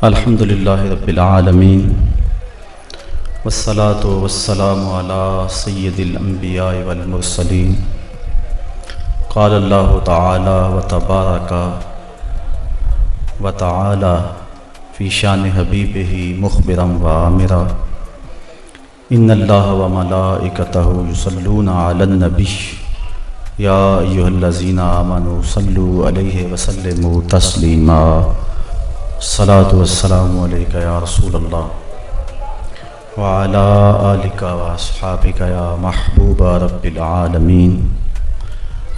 الحمد للہ رب العالمین والصلاة والسلام علی سید الانبیاء والمرسلین قال اللہ تعالی وتبارک وتعالی فی شان حبیبہ مخبرا وآمرا ان اللہ وملائکتہ یصلون علی النبی یا ایھا الذین آمنوا صلوا علیہ وسلموا تسلیما الصلاۃ والسلام علیک یا رسول اللہ وعلی آلک واصحابک یا محبوب رب العالمین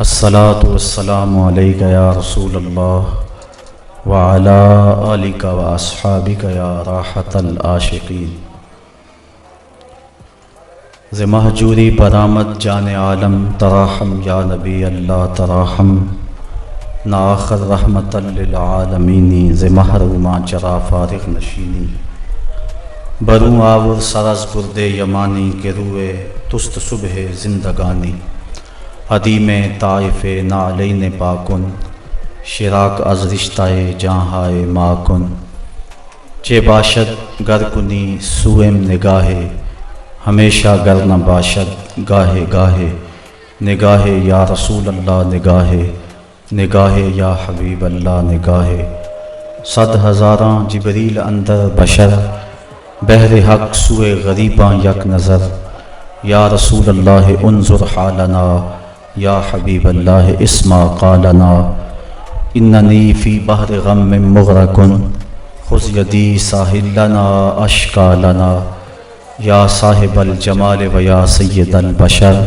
الصلاۃ والسلام علیک یا رسول اللہ وعلی آلک واصحابک یا راحت العاشقین ز مہجوری برآمد جان عالم تراحم یا نبی اللہ تراحم نا آخر رحمت للعالمین ز محروما چرا فارغ نشینی بروں آور سرز برد یمانی کے روئے تست صبح زندگانی عدیم طائف نعلین پاکن شراک از رشتہ جہاں ماکن چے باشد گر کنی سوئم نگاہ ہمیشہ گر نہ باشد گاہے گاہے نگاہ یا رسول اللہ نگاہ نگاہ یا حبیب اللہ نگاہ صد ہزاراں جبریل اندر بشر بحر حق سوئے غریباں یک نظر یا رسول اللہ انظر حالنا یا حبیب اللہ اسما قالنا اننی فی بحر غم مغرقن خذ یدی ساحل لنا اشکا لنا یا صاحب الجمال و یا سید البشر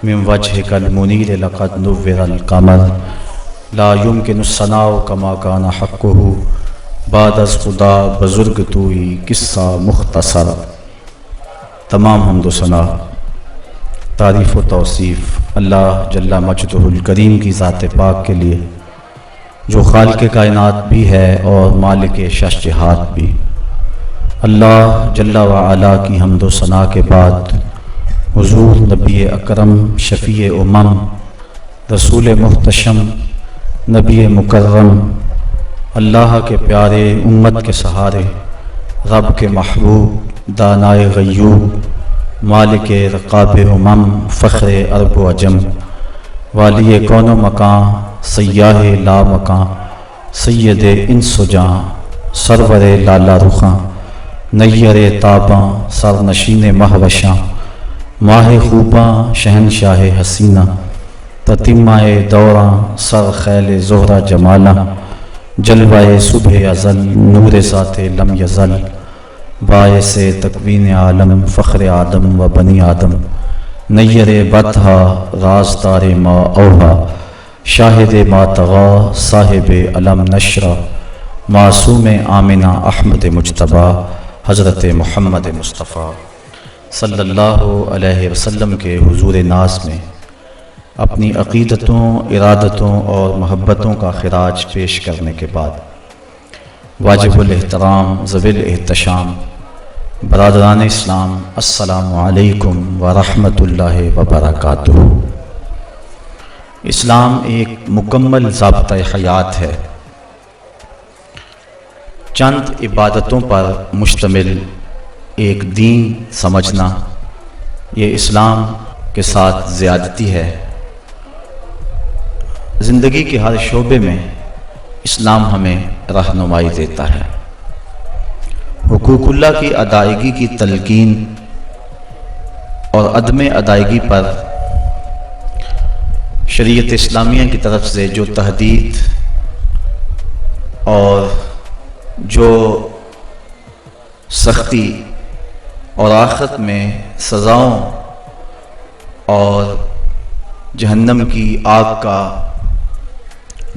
من وجهک المنیر لقد نور القمر لا يمكن الثناء كما كان حقه بعد از خدا بزرگ توئی قصہ مختصر۔ تمام حمد و ثنا تعریف و توصیف اللہ جل مجدہ الکریم کی ذات پاک کے لیے جو خالق کائنات بھی ہے اور مالک شش جہات بھی۔ اللہ جل وعلا کی حمد و ثنا کے بعد حضور نبی اکرم شفیع امم رسول محتشم نبی مکرم اللہ کے پیارے امت کے سہارے رب کے محبوب دانائے غیوب مالک رقاب امم فخر عرب و عجم والی کون و مکان سیاہ لا مکان سید انس و جاں سرور لالا رخاں نیر تاباں سر نشین مہوشاں ماہ خوباں شہنشاہ حسینہ تتمہ دوراں سر خیل زہرہ جمالہ جلوہ صبح ازل نور ذات لم یزل باعث تکوین عالم فخر آدم و بنی آدم نیر بطحا رازدار ما اوہا شاہد ما تغا صاحب علم نشرہ معصوم آمنہ احمد مجتبیٰ حضرت محمد مصطفیٰ صلی اللہ علیہ وسلم کے حضور ناز میں اپنی عقیدتوں ارادتوں اور محبتوں کا خراج پیش کرنے کے بعد واجب الاحترام ذوی الاحتشام برادران اسلام السلام علیکم ورحمۃ اللہ وبرکاتہ۔ اسلام ایک مکمل ضابطہ حیات ہے، چند عبادتوں پر مشتمل ایک دین سمجھنا یہ اسلام کے ساتھ زیادتی ہے۔ زندگی کے ہر شعبے میں اسلام ہمیں رہنمائی دیتا ہے۔ حقوق اللہ کی ادائیگی کی تلقین اور عدم ادائیگی پر شریعت اسلامیہ کی طرف سے جو تحدید اور جو سختی اور آخرت میں سزاؤں اور جہنم کی آگ کا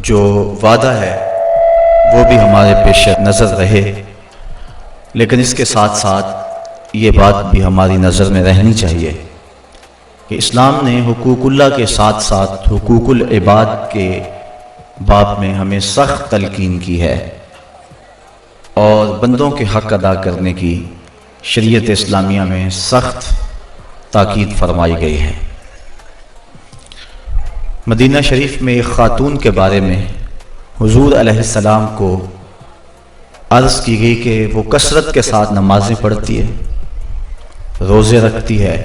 جو وعدہ ہے وہ بھی ہمارے پیش نظر رہے، لیکن اس کے ساتھ ساتھ یہ بات بھی ہماری نظر میں رہنی چاہیے کہ اسلام نے حقوق اللہ کے ساتھ ساتھ حقوق العباد کے باب میں ہمیں سخت تلقین کی ہے اور بندوں کے حق ادا کرنے کی شریعت اسلامیہ میں سخت تاکید فرمائی گئی ہے۔ مدینہ شریف میں ایک خاتون کے بارے میں حضور علیہ السلام کو عرض کی گئی کہ وہ کثرت کے ساتھ نمازیں پڑھتی ہے، روزے رکھتی ہے،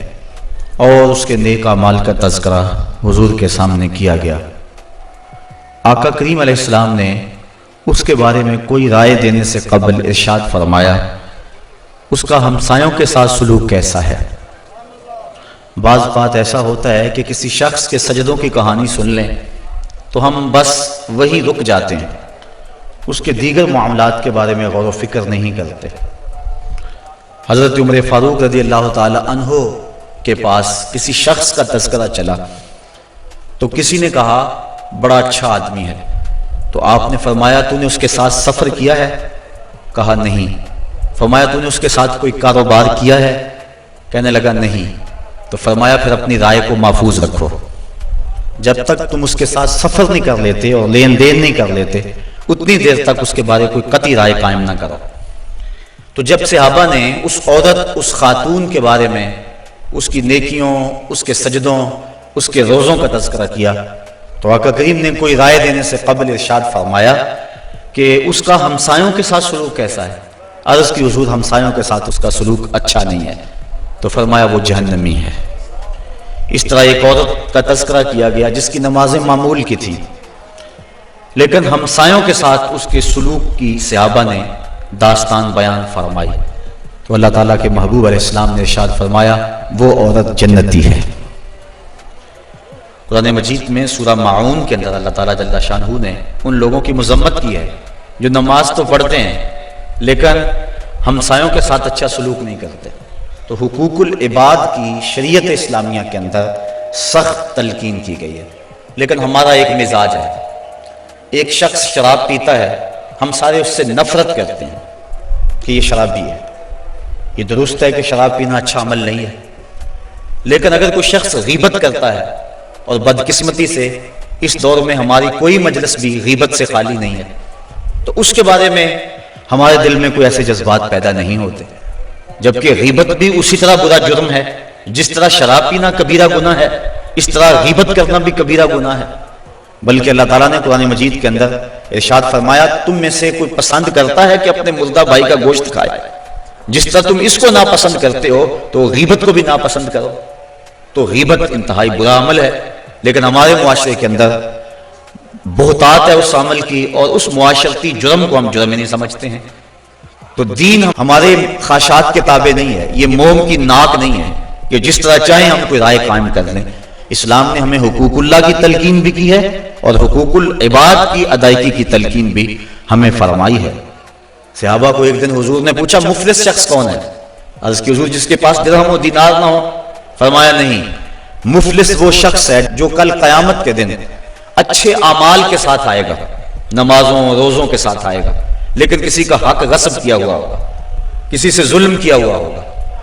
اور اس کے نیک اعمال کا تذکرہ حضور کے سامنے کیا گیا۔ آقا کریم علیہ السلام نے اس کے بارے میں کوئی رائے دینے سے قبل ارشاد فرمایا اس کا ہمسایوں کے ساتھ سلوک کیسا ہے۔ بعض بات ایسا ہوتا ہے کہ کسی شخص کے سجدوں کی کہانی سن لیں تو ہم بس وہی رک جاتے ہیں، اس کے دیگر معاملات کے بارے میں غور و فکر نہیں کرتے۔ حضرت عمر فاروق رضی اللہ تعالی عنہ کے پاس کسی شخص کا تذکرہ چلا تو کسی نے کہا بڑا اچھا آدمی ہے، تو آپ نے فرمایا تو نے اس کے ساتھ سفر کیا ہے؟ کہا نہیں۔ فرمایا تو نے اس کے ساتھ کوئی کاروبار کیا ہے؟ کہنے لگا نہیں۔ تو فرمایا پھر اپنی رائے کو محفوظ رکھو، جب تک تم اس کے ساتھ سفر نہیں کر لیتے اور لین دین نہیں کر لیتے اتنی دیر تک اس کے بارے کوئی قطعی رائے قائم نہ کرو۔ تو جب صحابہ نے اس عورت، اس خاتون کے بارے میں اس کی نیکیوں، اس کے سجدوں، اس کے روزوں کا تذکرہ کیا تو آقا کریم نے کوئی رائے دینے سے قبل ارشاد فرمایا کہ اس کا ہمسایوں کے ساتھ سلوک کیسا ہے۔ عرض کی حضور ہمسایوں کے ساتھ اس کا سلوک اچھا نہیں ہے، تو فرمایا وہ جہنمی ہے۔ اس طرح ایک عورت کا تذکرہ کیا گیا جس کی نمازیں معمول کی تھیں، لیکن ہمسایوں کے ساتھ اس کے سلوک کی صحابہ نے داستان بیان فرمائی تو اللہ تعالیٰ کے محبوب علیہ السلام نے ارشاد فرمایا وہ عورت جنتی ہے۔ قرآن مجید میں سورہ معون کے اندر اللہ تعالیٰ جل شانہ نے ان لوگوں کی مذمت کی ہے جو نماز تو پڑھتے ہیں لیکن ہمسایوں کے ساتھ اچھا سلوک نہیں کرتے۔ تو حقوق العباد کی شریعت اسلامیہ کے اندر سخت تلقین کی گئی ہے، لیکن ہمارا ایک مزاج ہے، ایک شخص شراب پیتا ہے ہم سارے اس سے نفرت کرتے ہیں کہ یہ شرابی ہے۔ یہ درست ہے کہ شراب پینا اچھا عمل نہیں ہے، لیکن اگر کوئی شخص غیبت کرتا ہے، اور بدقسمتی سے اس دور میں ہماری کوئی مجلس بھی غیبت سے خالی نہیں ہے، تو اس کے بارے میں ہمارے دل میں کوئی ایسے جذبات پیدا نہیں ہوتے، جبکہ غیبت بھی اسی طرح برا جرم ہے جس طرح شراب پینا کبیرہ گناہ ہے، اس طرح غیبت کرنا بھی کبیرہ گناہ ہے۔ بلکہ اللہ تعالیٰ نے قرآن مجید کے اندر ارشاد فرمایا تم میں سے کوئی پسند کرتا ہے کہ اپنے مردہ بھائی کا گوشت کھائے، جس طرح تم اس کو ناپسند کرتے ہو تو غیبت کو بھی ناپسند کرو۔ تو غیبت انتہائی برا عمل ہے، لیکن ہمارے معاشرے کے اندر بہتات ہے اس عمل کی، اور اس معاشرتی جرم کو ہم جرم نہیں سمجھتے ہیں۔ تو دین ہمارے خواہشات کے تابع نہیں ہے، یہ موم کی ناک نہیں ہے کہ جس طرح چاہیں ہم کوئی رائے قائم کر لیں۔ اسلام نے ہمیں حقوق اللہ کی تلقین بھی کی ہے اور حقوق العباد کی ادائیگی کی تلقین بھی ہمیں فرمائی ہے۔ صحابہ کو ایک دن حضور نے پوچھا مفلس شخص کون ہے؟ عرض کی حضور جس کے پاس درہم و دینار نہ ہو؟ فرمایا نہیں، مفلس وہ شخص ہے جو کل قیامت کے دن اچھے اعمال کے ساتھ آئے گا، نمازوں روزوں کے ساتھ آئے گا، لیکن کسی کا حق غصب کیا ہوا ہوگا، کسی سے ظلم کیا ہوا ہوگا،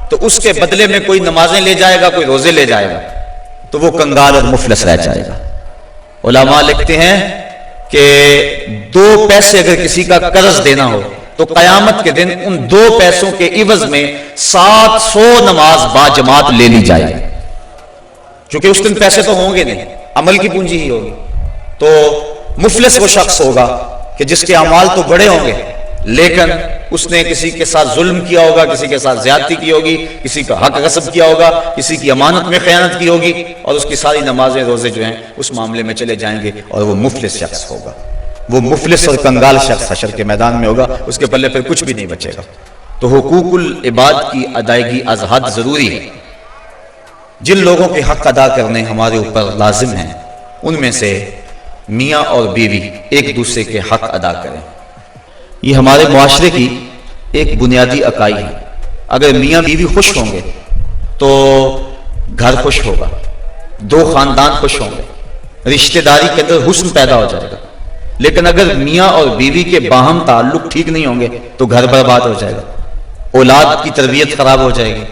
تو اس کے بدلے میں کوئی نمازیں لے جائے گا، کوئی روزے لے جائے گا، تو وہ کنگال اور مفلس رہ جائے گا۔ علماء لکھتے ہیں کہ 2 پیسے اگر کسی کا قرض دینا ہو تو قیامت کے دن ان 2 پیسوں کے عوض میں 700 نماز با جماعت لے لی جائے گی، کیونکہ اس دن پیسے تو ہوں گے نہیں، عمل کی پونجی ہی ہوگی۔ تو مفلس وہ شخص ہوگا کہ جس کے اعمال تو بڑے ہوں گے لیکن اس نے کسی کے ساتھ ظلم کیا ہوگا، کسی کے ساتھ زیادتی کی ہوگی، کسی کا حق غصب کیا ہوگا، کسی کی امانت میں خیانت کی ہوگی، اور اس کی ساری نمازیں روزے جو ہیں اس معاملے میں چلے جائیں گے، اور وہ مفلس شخص ہوگا۔ وہ مفلس اور کنگال شخص حشر کے میدان میں ہوگا، اس کے پلے پھر کچھ بھی نہیں بچے گا۔ تو حقوق العباد کی ادائیگی از حد ضروری ہے۔ جن لوگوں کے حق ادا کرنے ہمارے اوپر لازم ہیں ان میں سے میاں اور بیوی ایک دوسرے کے حق ادا کریں۔ یہ ہمارے معاشرے کی ایک بنیادی اکائی ہے۔ اگر میاں بیوی خوش ہوں گے تو گھر خوش ہوگا، 2 خاندان خوش ہوں گے، رشتہ داری کے اندر حسن پیدا ہو جائے گا۔ لیکن اگر میاں اور بیوی کے باہم تعلق ٹھیک نہیں ہوں گے تو گھر برباد ہو جائے گا، اولاد کی تربیت خراب ہو جائے گی،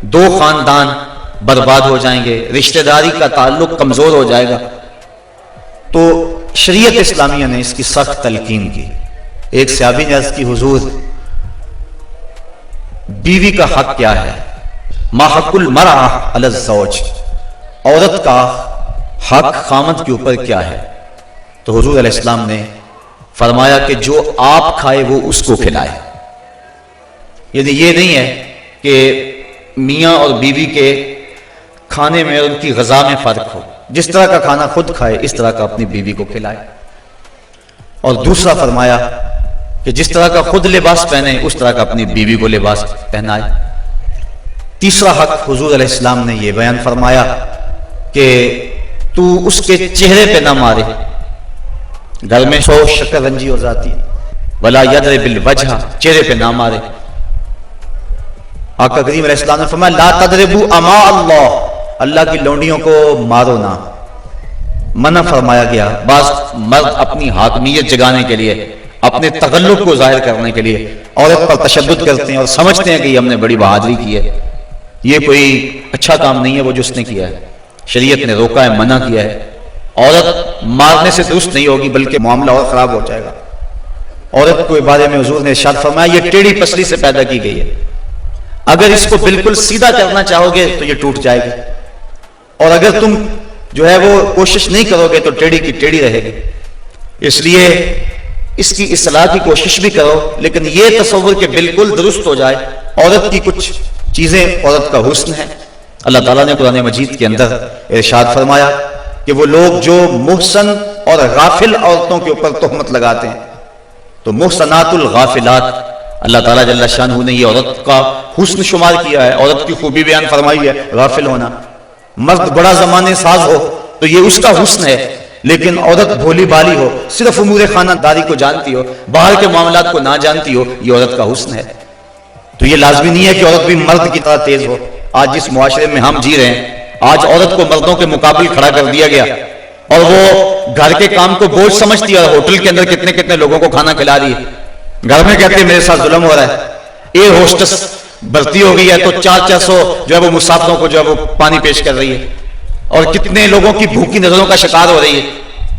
2 خاندان برباد ہو جائیں گے، رشتہ داری کا تعلق کمزور ہو جائے گا۔ تو شریعت اسلامیہ نے اس کی سخت تلقین کی۔ ایک صحابی نے عرض کی حضور بیوی کا حق کیا ہے؟ ما حق المرأة علی الزوج، عورت کا حق خامد کے اوپر کیا ہے؟ تو حضور علیہ السلام نے فرمایا کہ جو آپ کھائے وہ اس کو کھلائے. یعنی یہ نہیں ہے کہ میاں اور بیوی کے کھانے میں اور ان کی غذا میں فرق ہو، جس طرح کا کھانا خود کھائے اس طرح کا اپنی بیوی کو کھلائے. اور دوسرا فرمایا کہ جس طرح کا خود لباس پہنے اس طرح کا اپنی بیوی کو لباس پہنائے. تیسرا حق حضور علیہ السلام نے یہ بیان فرمایا کہ تو اس کے چہرے پہ نہ مارے. گھر میں 100 شکر رنجی ہو جاتی ہے. ولا یضرب بالوجہ، چہرے پہ نہ مارے. آقا کریم علیہ السلام نے فرمایا لا تضربوا اماء اللہ، اللہ کی لونڈیوں کو مارو نہ. منع فرمایا گیا. بعض مرد اپنی حاکمیت جگانے کے لیے، اپنے تغلب کو ظاہر کرنے کے لیے عورت پر تشدد کرتے ہیں اور سمجھتے ہیں کہ یہ ہم نے بڑی بہادری کی ہے. یہ کوئی اچھا کام نہیں ہے وہ جو اس نے کیا ہے. شریعت نے روکا ہے، منع کیا ہے. عورت مارنے سے درست نہیں ہوگی بلکہ معاملہ اور خراب ہو جائے گا. عورت کے بارے میں حضور نے ارشاد فرمایا یہ ٹیڑھی پسلی سے پیدا کی گئی ہے، اگر اس کو بالکل سیدھا کرنا چاہو گے تو یہ ٹوٹ جائے گی، اور اگر تم جو ہے وہ کوشش نہیں کرو گے تو ٹیڑھی کی ٹیڑھی رہے گی. اس لیے اس کی اصلاح کی کوشش بھی کرو، لیکن یہ تصور کہ بالکل درست ہو جائے. عورت کی کچھ چیزیں عورت کا حسن ہے. اللہ تعالیٰ نے قرآن مجید کے اندر ارشاد فرمایا کہ وہ لوگ جو محسن اور غافل عورتوں کے اوپر تہمت لگاتے ہیں، تو محسنات الغافلات، اللہ تعالیٰ جل شانہ نے یہ عورت کا حسن شمار کیا ہے، عورت کی خوبی بیان فرمائی ہے غافل ہونا. مرد بڑا زمانے ساز ہو تو یہ اس کا حسن ہے، لیکن عورت بھولی بالی ہو، صرف امور خانہ داری کو جانتی ہو، باہر کے معاملات کو نہ جانتی ہو، یہ عورت کا حسن ہے. تو یہ لازمی نہیں ہے کہ عورت بھی مرد کی طرح تیز ہو. آج جس معاشرے میں ہم جی رہے ہیں، آج عورت کو مردوں کے مقابل کھڑا کر دیا گیا اور وہ گھر کے کام کو بوجھ سمجھتی ہے، اور ہوٹل کے اندر کتنے کتنے لوگوں کو کھانا کھلا رہی ہے. گھر میں کہتے ہیں میرے ساتھ ظلم ہو رہا ہے. ایئر ہوسٹس بھرتی ہو گئی ہے تو 400 جو ہے وہ مسافروں کو جو ہے وہ پانی پیش کر رہی ہے، اور کتنے لوگوں کی بھوکی نظروں کا شکار ہو رہی ہے.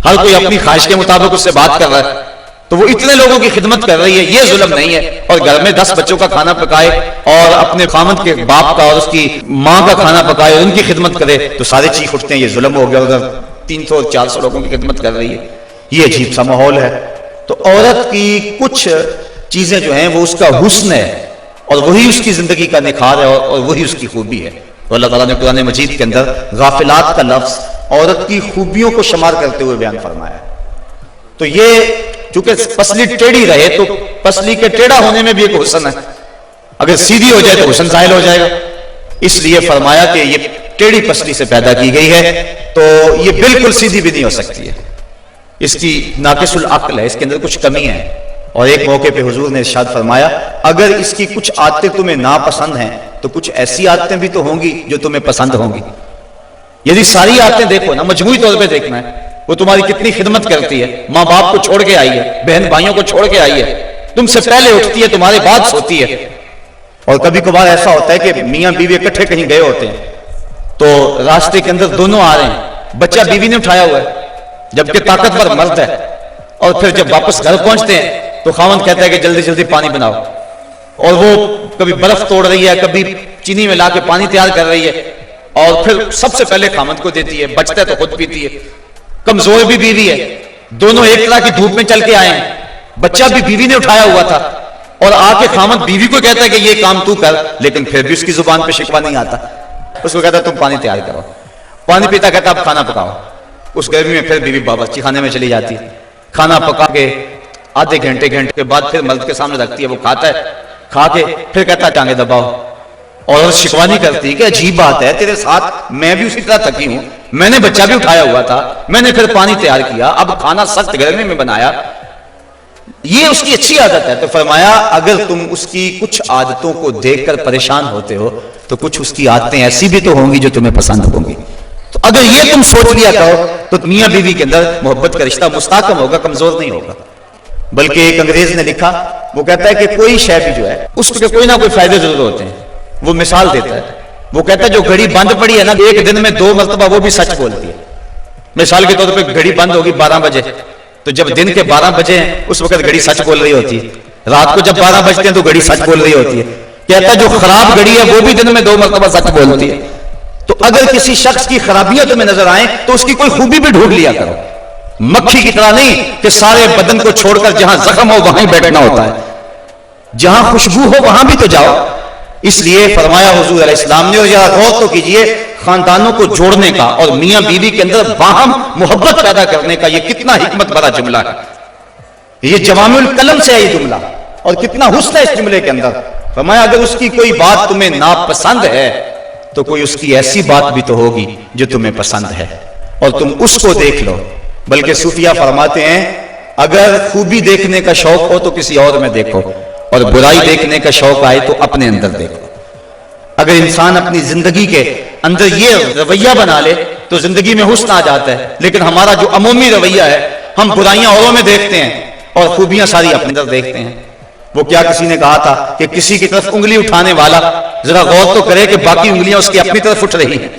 ہر کوئی اپنی خواہش کے مطابق اس سے بات کر رہا ہے، تو وہ اتنے لوگوں کی خدمت کر رہی ہے. یہ ظلم نہیں ہے. اور گھر میں 10 بچوں کا کھانا پکائے اور اپنے خامد کے باپ کا اور اس کی ماں کا کھانا پکائے اور ان کی خدمت کرے تو سارے چیخ اٹھتے ہیں یہ ظلم ہو گیا. اگر 300 400 لوگوں کی خدمت کر رہی ہے، یہ عجیب سا ماحول ہے. تو عورت کی کچھ چیزیں جو ہیں وہ اس کا حسن ہے، اور وہی اس کی زندگی کا نکھار ہے، اور وہی اس کی خوبی ہے. تو اللہ تعالیٰ نے قرآن مجید کے اندر غافلات کا لفظ عورت کی خوبیوں کو شمار کرتے ہوئے بیان فرمایا. تو یہ چونکہ پسلی ٹیڑھی رہے تو پسلی کے ٹیڑھا ہونے میں بھی ایک حسن ہے. اگر سیدھی ہو جائے تو حسن ظاہر ہو جائے گا. اس لیے فرمایا کہ یہ ٹیڑھی پسلی سے پیدا کی گئی ہے تو یہ بالکل سیدھی بھی نہیں ہو سکتی ہے. اس کی ناقص العقل ہے، اس کے اندر کچھ کمی ہے. اور ایک موقع پہ حضور نے ارشاد فرمایا اگر اس کی کچھ عادتیں تمہیں ناپسند ہیں تو کچھ ایسی عادتیں بھی تو ہوں گی جو تمہیں پسند ہوں گی. یعنی ساری عادتیں دیکھو نا، مجموعی طور پہ دیکھنا ہے. وہ تمہاری کتنی خدمت کرتی ہے، ماں باپ کو چھوڑ کے آئی ہے، بہن بھائیوں کو چھوڑ کے آئی ہے، تم سے پہلے اٹھتی ہے، تمہارے بعد سوتی ہے. اور کبھی کبھار ایسا ہوتا ہے کہ میاں بیوی اکٹھے کہیں گئے ہوتے ہیں تو راستے کے اندر دونوں آ رہے ہیں، بچہ بیوی نے اٹھایا ہوا ہے جبکہ طاقتور مرد ہے، اور پھر جب واپس گھر پہنچتے ہیں تو خاوند کہتا ہے کہ جلدی جلدی پانی بناؤ، اور وہ کبھی برف توڑ رہی ہے، کبھی چینی میں لا کے پانی تیار کر رہی ہے، اور پھر سب سے پہلے خاوند کو دیتی ہے، بچتا ہے تو خود پیتی ہے. کمزور بھی بیوی ہے، دونوں ایک طرح کی دھوپ میں چل کے آئے ہیں، بچہ بھی بیوی نے اٹھایا ہوا تھا، اور آ کے خاوند بیوی کو کہتا ہے کہ یہ کام تو کر، لیکن پھر بھی اس کی زبان پہ شکوہ نہیں آتا. اس کو کہتا ہے تم پانی تیار کرو، پانی پیتا کہتا اب کھانا پکاؤ. اس گرمی میں پھر بیوی باورچی خانے میں چلی جاتی ہے، کھانا پکا کے آدھے گھنٹے کے بعد پھر مرد کے سامنے رکھتی ہے، وہ کھاتا ہے، کھا کے پھر کہتا ہے ٹانگیں دباؤ. اور شکوہ نہیں کرتی کہ عجیب بات ہے تیرے ساتھ میں بھی اسی طرح تھکی ہوں، میں نے بچہ بھی اٹھایا ہوا تھا، میں نے پھر پانی تیار کیا، اب کھانا سخت گرمی میں بنایا. یہ اس کی اچھی عادت ہے. تو فرمایا اگر تم اس کی کچھ عادتوں کو دیکھ کر پریشان ہوتے ہو تو کچھ اس کی عادتیں ایسی بھی تو ہوں گی جو تمہیں پسند ہوں گی. تو اگر یہ تم سوچ لیا کرو تو میاں بیوی کے اندر محبت کا رشتہ مستحکم ہوگا، کمزور نہیں ہوگا. بلکہ ایک انگریز نے لکھا، وہ کہتا ہے کہ کوئی شے بھی جو ہے اس کے کوئی نہ کوئی فائدے ضرور ہوتے ہیں. وہ مثال دیتا ہے، وہ کہتا ہے جو گھڑی بند پڑی ہے نا ایک دن میں 2 مرتبہ وہ بھی سچ بولتی ہے. مثال کے طور پہ گھڑی بند ہوگی 12 بجے، تو جب دن کے 12 بجے ہیں اس وقت گھڑی سچ بول رہی ہوتی ہے. رات کو جب 12 بجتے ہیں تو گھڑی سچ بول رہی ہوتی ہے. کہتا ہے جو خراب گھڑی ہے وہ بھی دن میں 2 مرتبہ سچ بولتی ہے. تو اگر کسی شخص کی خرابیاں تمہیں نظر آئیں تو اس کی کوئی خوبی بھی ڈھونڈ لیا کرو. مکھی کی طرح نہیں کہ سارے بدن کو چھوڑ کر جہاں زخم ہو وہیں بیٹھنا ہوتا ہے، جہاں خوشبو ہو وہاں بھی تو جاؤ۔ اس لیے فرمایا حضور علیہ السلام نے، اور ذرا غور تو کیجئے، خاندانوں کو جوڑنے کا اور میاں بیوی کے اندر باہم محبت پیدا کرنے کا یہ کتنا حکمت بھرا جملہ ہے۔ یہ جوامع الکلم سے ہے یہ جملہ، اور کتنا حسن ہے اس جملے کے اندر۔ فرمایا اگر اس کی کوئی بات تمہیں ناپسند ہے تو کوئی اس کی ایسی بات بھی تو ہوگی جو تمہیں پسند ہے، اور تم اس کو دیکھ لو۔ بلکہ صوفیہ فرماتے ہیں اگر خوبی دیکھنے کا شوق ہو تو کسی اور میں دیکھو، اور برائی دیکھنے کا شوق آئے تو اپنے اندر دیکھو۔ اگر انسان اپنی زندگی کے اندر یہ رویہ بنا لے تو زندگی میں حسن آ جاتا ہے، لیکن ہمارا جو عمومی رویہ ہے، ہم برائیاں اوروں میں دیکھتے ہیں اور خوبیاں ساری اپنے اندر دیکھتے ہیں۔ وہ کیا کسی نے کہا تھا کہ کسی کی طرف انگلی اٹھانے والا ذرا غور تو کرے کہ باقی انگلیاں اس کی اپنی طرف اٹھ رہی ہیں،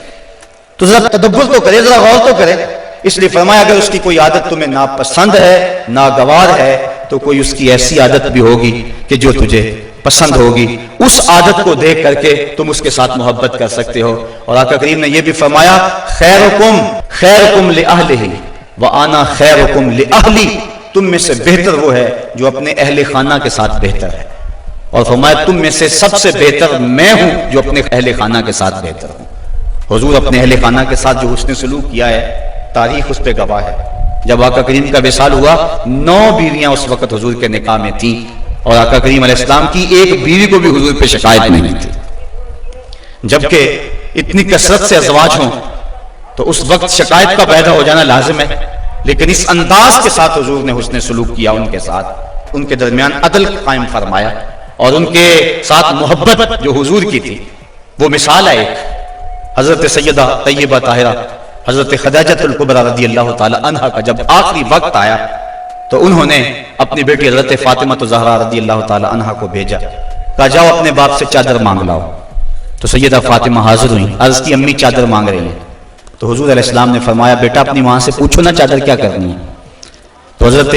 تو ذرا تدبر تو کرے، ذرا غور تو کرے۔ اس لیے فرمایا اگر اس کی کوئی عادت تمہیں ناپسند ہے، ناگوار ہے، تو کوئی اس کی ایسی عادت بھی ہوگی کہ جو تجھے پسند ہوگی۔ اس عادت کو دیکھ کر کے تم اس کے ساتھ محبت کر سکتے ہو۔ اور آقا کریم نے یہ بھی فرمایا خیرکم لأہلہ وآنا خیرکم لأہلی، تم میں سے بہتر وہ ہے جو اپنے اہل خانہ کے ساتھ بہتر ہے، اور فرمایا تم میں سے سب سے بہتر میں ہوں جو اپنے اہل خانہ کے ساتھ بہتر ہوں۔ حضور اپنے اہل خانہ کے ساتھ جو حسن سلوک کیا ہے، تاریخ اس پہ گواہ ہے۔ جب آقا کریم کا وصال ہوا 9 بیویاں اس وقت حضور کے نکاح میں تھیں، اور آقا کریم علیہ السلام کی ایک بیوی کو بھی حضور پہ شکایت نہیں تھی۔ جبکہ اتنی کثرت سے ازواج ہوں تو اس وقت شکایت کا پیدا ہو جانا لازم ہے، لیکن اس انداز کے ساتھ حضور نے حسن سلوک کیا ان کے ساتھ، ان کے درمیان عدل قائم فرمایا، اور ان کے ساتھ محبت جو حضور کی تھی وہ مثال ہے۔ ایک حضرت سیدہ طیبہ طاہرہ حضرت خدیجہ الکبریٰ رضی اللہ تعالی عنہا کا جب آخری وقت آیا تو انہوں نے اپنی بیٹی حضرت فاطمہ زہرا رضی اللہ تعالی عنہا کو بھیجا، کہا جاؤ اپنے باپ سے چادر مانگ لاؤ۔ تو سیدہ فاطمہ حاضر ہوئیں، عرض کی امی چادر مانگ رہی ہیں۔ تو حضور علیہ السلام نے فرمایا بیٹا اپنی ماں سے پوچھو نا چادر کیا کرنی ہے۔ تو حضرت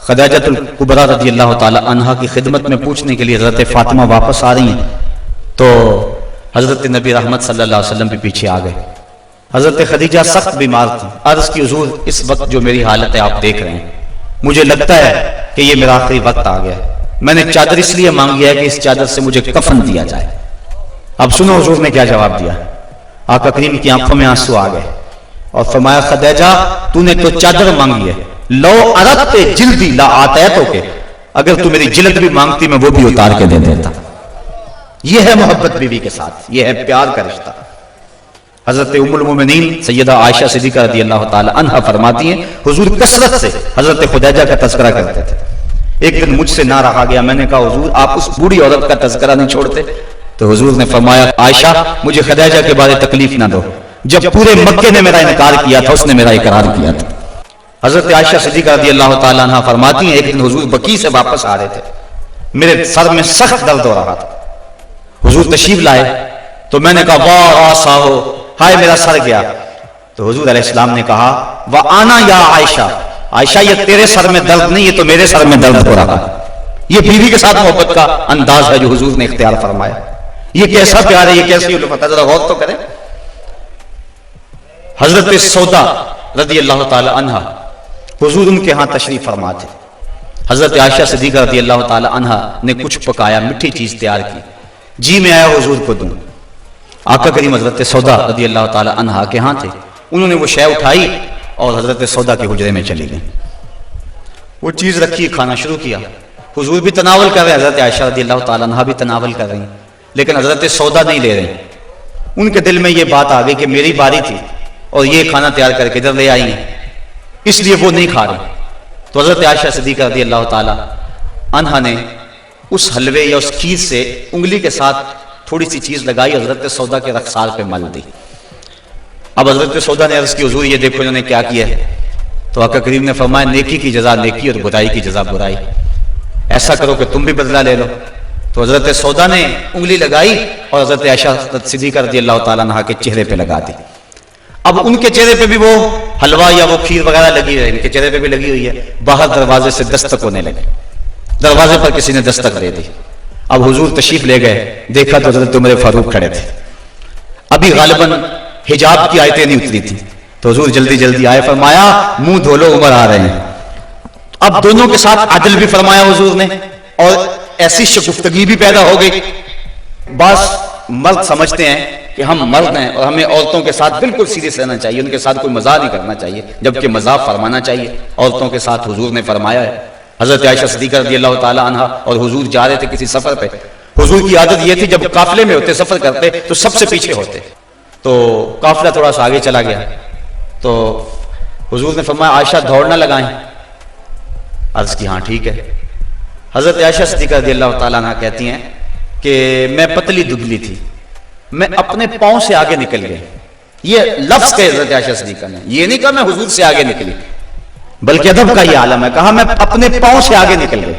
خدیجہ الکبریٰ رضی اللہ تعالی عنہا کی خدمت میں پوچھنے کے لیے حضرت فاطمہ واپس آ رہی ہیں، تو حضرت نبی رحمت صلی اللہ علیہ وسلم بھی پیچھے آ گئے۔ حضرت خدیجہ سخت بیمار تھی، عرض کی حضور اس وقت جو میری حالت ہے آپ دیکھ رہے ہیں، مجھے لگتا ہے کہ یہ میرا آخری وقت آ گیا ہے، میں نے چادر اس لیے مانگی ہے کہ اس چادر سے مجھے کفن دیا جائے۔ اب سنو حضور نے کیا جواب دیا۔ آقا کریم کی آنکھوں میں آنسو آ گئے اور فرمایا خدیجہ تو نے تو چادر مانگی ہے، لو اردت جلدی لا آتیتک، اگر تو میری جلد بھی مانگتی میں وہ بھی اتار کے دے دیتا۔ یہ ہے محبت بیوی کے ساتھ، یہ ہے پیار کا رشتہ۔ حضرت ام المومنین سیدہ عائشہ صدیقہ رضی اللہ تعالی عنہا فرماتی ہیں حضور کثرت سے حضرت خدیجہ کا تذکرہ کرتے تھے۔ ایک دن مجھ سے نہ رہا گیا، میں نے کہا حضور آپ اس بوڑھی عورت کا تذکرہ نہیں چھوڑتے؟ تو حضور نے فرمایا عائشہ مجھے خدیجہ کے بارے تکلیف نہ دو، جب پورے مکے نے میرا انکار کیا تھا اس نے میرا اقرار کیا تھا۔ حضرت عائشہ صدیقہ رضی اللہ تعالی عنہا فرماتی ہیں ایک دن حضور بقیع سے واپس آ رہے تھے، میرے سر میں سخت درد ہو رہا تھا، حضور تشریف لائے تو میں نے کہا واہ آسا ہو، ہائے میرا سر گیا۔ تو حضور علیہ السلام نے کہا وَآنَا یا عائشہ، عائشہ یہ تیرے سر میں درد نہیں، یہ تو میرے سر میں درد ہو رہا ہے۔ یہ بیوی کے ساتھ محبت کا انداز ہے جو حضور نے اختیار فرمایا۔ یہ کیسا پیار ہے، یہ کیسی الفت ہے، ذرا غور تو کریں۔ حضرت سودا رضی اللہ تعالی عنہا حضور ان کے ہاں تشریف فرما تھے۔ حضرت عائشہ صدیقہ رضی اللہ تعالی عنہا نے کچھ پکایا، میٹھی چیز تیار کی، جی میں آیا حضور کو دوں۔ آقا کریم حضرت سودا رضی اللہ تعالی عنہا کے ہاں تھے، انہوں نے وہ شے اٹھائی اور حضرت سودا کے حجرے میں چلی گئیں، وہ چیز رکھی، کھانا شروع کیا۔ حضور بھی تناول کر رہے ہیں، حضرت عائشہ رضی اللہ تعالی عنہا بھی تناول کر رہی ہیں، لیکن حضرت سودا نہیں لے رہے۔ ان کے دل میں یہ بات آ گئی کہ میری باری تھی اور یہ کھانا تیار کر کے ادھر لے آئی ہیں، اس لیے وہ نہیں کھا رہے۔ تو حضرت عائشہ صدیقہ رضی اللہ تعالی عنہا نے اس حلوے یا اس کھیر سے انگلی کے ساتھ تھوڑی سی چیز لگائی، حضرت سودا کے رخسار پہ مل دی۔ اب حضرت سودا نے عرض کی حضور یہ دیکھو انہوں نے کیا کیا ہے۔ تو آقا کریم نے فرمایا نیکی کی جزا نیکی اور برائی کی جزا برائی، ایسا کرو کہ تم بھی بدلہ لے لو۔ تو حضرت سودا نے انگلی لگائی اور حضرت عائشہ صدیقہ رضی اللہ تعالیٰ عنہ کے چہرے پہ لگا دی۔ اب ان کے چہرے پہ بھی وہ حلوہ یا وہ کھیر وغیرہ لگی ہے، ان کے چہرے پہ بھی لگی ہوئی ہے۔ باہر دروازے سے دستک ہونے لگے، دروازے پر کسی نے دستک دے دی۔ اب حضور تشریف لے گئے، دیکھا تو حضرت عمر فاروق کھڑے تھے۔ ابھی غالباً حجاب کی آیتیں نہیں اتری تھی، تو حضور جلدی جلدی آئے، فرمایا منہ دھو لو، عمر آ رہے ہیں۔ اب دونوں کے ساتھ عدل بھی فرمایا حضور نے، اور ایسی شگفتگی بھی پیدا ہو گئی۔ بعض مرد سمجھتے ہیں کہ ہم مرد ہیں اور ہمیں عورتوں کے ساتھ بالکل سیریس رہنا چاہیے، ان کے ساتھ کوئی مزاح نہیں کرنا چاہیے، جبکہ مزاح فرمانا چاہیے۔ عورتوں کے ساتھ حضور نے فرمایا ہے۔ حضرت عائشہ صدیقہ رضی اللہ تعالی عنہا اور حضور جا رہے تھے کسی سفر پہ، حضور کی عادت یہ تھی جب قافلے میں ہوتے، سفر کرتے تو سب سے پیچھے ہوتے، تو قافلہ تھوڑا سا آگے چلا گیا تو حضور نے فرمایا عائشہ دوڑ نہ لگائیں، عرض کی ہاں ٹھیک ہے۔ حضرت عائشہ صدیقہ رضی اللہ تعالیٰ عنہ کہتی ہیں کہ میں پتلی دبلی تھی، میں اپنے پاؤں سے آگے نکل گئی۔ یہ لفظ کہ حضرت عائشہ صدیقہ نے یہ نہیں کہا میں حضور سے آگے نکلی، بلکہ ادب کا یہ عالم ہے، کہا میں اپنے پاؤں سے آگے نکل گئی۔